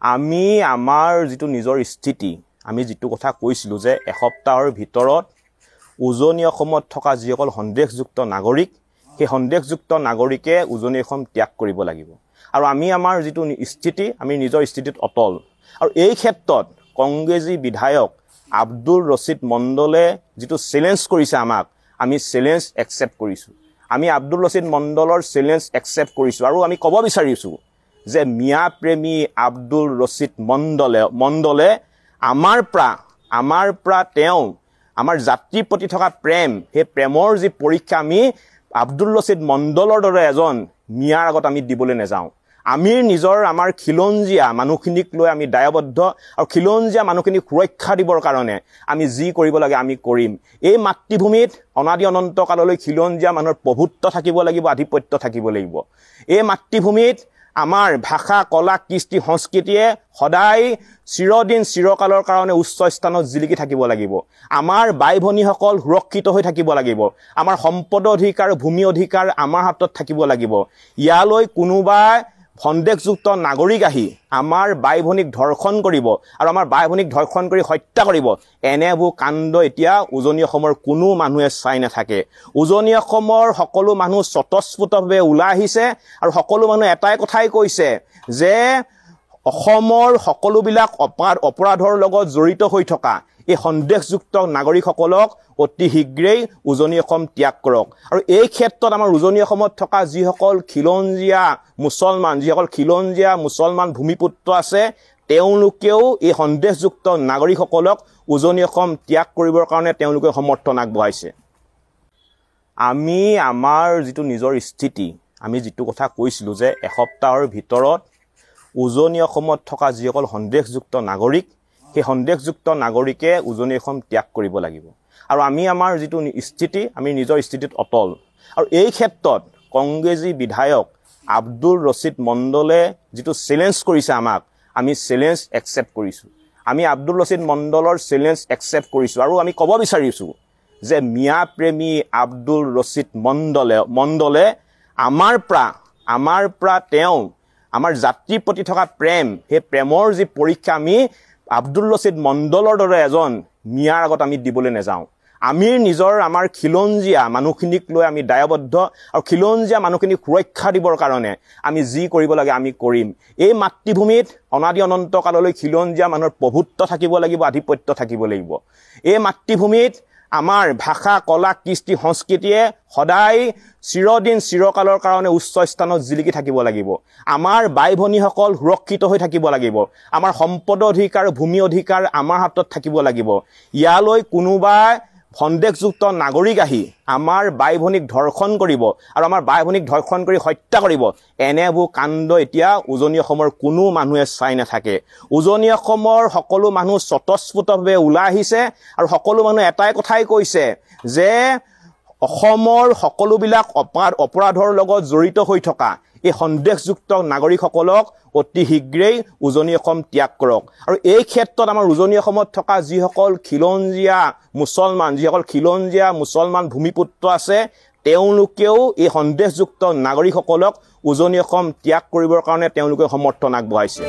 আমি আমাৰ যিটো নিজৰ স্থিতি আমি যিটো কথা কৈছিলোঁ যে এসপ্তাহৰ ভিতৰত উজনি অসমত থকা যিসকল সন্দেহযুক্ত নাগৰিক সেই সন্দেহযুক্ত নাগৰিকে উজনি অসম ত্যাগ কৰিব লাগিব আৰু আমি আমাৰ যিটো স্থিতি আমি নিজৰ স্থিতিত অটল আৰু এই ক্ষেত্ৰত কংগ্ৰেছী বিধায়ক আব্দুল ৰছিদ মণ্ডলে যিটো চ্যালেঞ্জ কৰিছে আমাক আমি চ্যালেঞ্জ একচেপ্ট কৰিছোঁ আমি আব্দুল ৰছিদ মণ্ডলৰ চ্যালেঞ্জ একচেপ্ট কৰিছোঁ আৰু আমি ক'ব বিচাৰিছোঁ যে মিয়া প্ৰেমী আব্দুল ৰছিদ মণ্ডলে আমাৰ পৰা তেওঁ আমাৰ জাতিৰ প্ৰতি থকা প্ৰেম সেই প্ৰেমৰ যি পৰীক্ষা আমি আব্দুল ৰছিদ মণ্ডলৰ দৰে এজন মিয়াৰ আগত আমি দিবলৈ নাযাওঁ আমি নিজৰ আমাৰ খিলঞ্জীয়া মানুহখিনিক লৈ আমি দায়বদ্ধ আৰু খিলঞ্জীয়া মানুহখিনিক সুৰক্ষা দিবৰ কাৰণে আমি যি কৰিব লাগে আমি কৰিম এই মাতৃভূমিত অনাদি অনন্ত কাললৈ খিলঞ্জীয়া মানুহৰ প্ৰভুত্ব থাকিব লাগিব আধিপত্য থাকিব লাগিব এই মাতৃভূমিত আমাৰ ভাষা কলা কৃষ্টি সংস্কৃতিয়ে সদায় চিৰদিন চিৰকালৰ কাৰণে উচ্চ স্থানত জিলিকি থাকিব লাগিব আমাৰ বাই ভনীসকল সুৰক্ষিত হৈ থাকিব লাগিব আমাৰ সম্পদ অধিকাৰ ভূমি অধিকাৰ আমাৰ হাতত থাকিব লাগিব ইয়ালৈ কোনোবা সন্দেহযুক্ত নাগৰিক আহি আমাৰ বাই ভনীক ধৰ্ষণ কৰিব আৰু আমাৰ বাই ভনীক ধৰ্ষণ কৰি হত্যা কৰিব এনেবোৰ কাণ্ড এতিয়া উজনি অসমৰ কোনো মানুহে চাই নাথাকে উজনি অসমৰ সকলো মানুহ স্বতঃস্ফূৰ্তভাৱে ওলাই আহিছে আৰু সকলো মানুহ এটাই কথাই কৈছে যে অসমৰ সকলোবিলাক অপৰাধৰ লগত জড়িত হৈ থকা এই সন্দেহযুক্ত নাগৰিকসকলক অতি শীঘ্ৰেই উজনি অসম ত্যাগ কৰক আৰু এই ক্ষেত্ৰত আমাৰ উজনি অসমত থকা যিসকল খিলঞ্জীয়া মুছলমান ভূমিপুত্ৰ আছে তেওঁলোকেও এই সন্দেহযুক্ত নাগৰিকসকলক উজনি অসম ত্যাগ কৰিবৰ কাৰণে তেওঁলোকে সমৰ্থন আগবঢ়াইছে আমি আমাৰ যিটো নিজৰ স্থিতি আমি যিটো কথা কৈছিলোঁ যে এসপ্তাহৰ ভিতৰত উজনি অসমত থকা যিসকল সন্দেহযুক্ত নাগৰিক সেই সন্দেহযুক্ত নাগৰিকে উজনি অসম ত্যাগ কৰিব লাগিব আৰু আমি আমাৰ যিটো স্থিতি আমি নিজৰ স্থিতিত অটল আৰু এই ক্ষেত্ৰত কংগ্ৰেছী বিধায়ক আব্দুল ৰছিদ মণ্ডলে যিটো চ্যালেঞ্জ কৰিছে আমাক আমি চ্যালেঞ্জ একচেপ্ট কৰিছোঁ আমি আব্দুল ৰছিদ মণ্ডলৰ চ্যালেঞ্জ একচেপ্ট কৰিছোঁ আৰু আমি ক'ব বিচাৰিছোঁ যে মিয়া প্ৰেমী আব্দুল ৰছিদ মণ্ডলে আমাৰ পৰা তেওঁ আমাৰ জাতিৰ প্ৰতি থকা প্ৰেম সেই প্ৰেমৰ যি পৰীক্ষা আমি আব্দুল ৰছিদ মণ্ডলৰ দৰে এজন মিয়াৰ আগত আমি দিবলৈ নাযাওঁ আমি নিজৰ আমাৰ খিলঞ্জীয়া মানুহখিনিক লৈ আমি দায়বদ্ধ আৰু খিলঞ্জীয়া মানুহখিনিক সুৰক্ষা দিবৰ কাৰণে আমি যি কৰিব লাগে আমি কৰিম এই মাতৃভূমিত অনাদি অনন্ত কাললৈ খিলঞ্জীয়া মানুহৰ প্ৰভুত্ব থাকিব লাগিব আধিপত্য থাকিব লাগিব এই মাতৃভূমিত আমাৰ ভাষা কলা কৃষ্টি সংস্কৃতিয়ে সদায় চিৰদিন চিৰকালৰ কাৰণে উচ্চ স্থানত জিলিকি থাকিব লাগিব আমাৰ বাই ভনীসকল সুৰক্ষিত হৈ থাকিব লাগিব আমাৰ সম্পদ অধিকাৰ ভূমি অধিকাৰ আমাৰ হাতত থাকিব লাগিব ইয়ালৈ কোনোবা সন্দেহযুক্ত নাগৰিক আহি আমাৰ বাই ভনীক ধৰ্ষণ কৰিব আৰু আমাৰ বাই ভনীক ধৰ্ষণ কৰি হত্যা কৰিব এনেবোৰ কাণ্ড এতিয়া উজনি অসমৰ কোনো মানুহে চাই নাথাকে উজনি অসমৰ সকলো মানুহ স্বতঃস্ফূৰ্তভাৱে ওলাই আহিছে আৰু সকলো মানুহ এটাই কথাই কৈছে যে অসমৰ সকলোবিলাক অপৰাধৰ লগত জড়িত হৈ থকা এই সন্দেহযুক্ত নাগৰিকসকলক অতি শীঘ্ৰেই উজনি অসম ত্যাগ কৰক আৰু এই ক্ষেত্ৰত আমাৰ উজনি অসমত থকা যিসকল খিলঞ্জীয়া মুছলমান ভূমিপুত্ৰ আছে তেওঁলোকেও এই সন্দেহযুক্ত নাগৰিকসকলক উজনি অসম ত্যাগ কৰিবৰ কাৰণে তেওঁলোকে সমৰ্থন আগবঢ়াইছে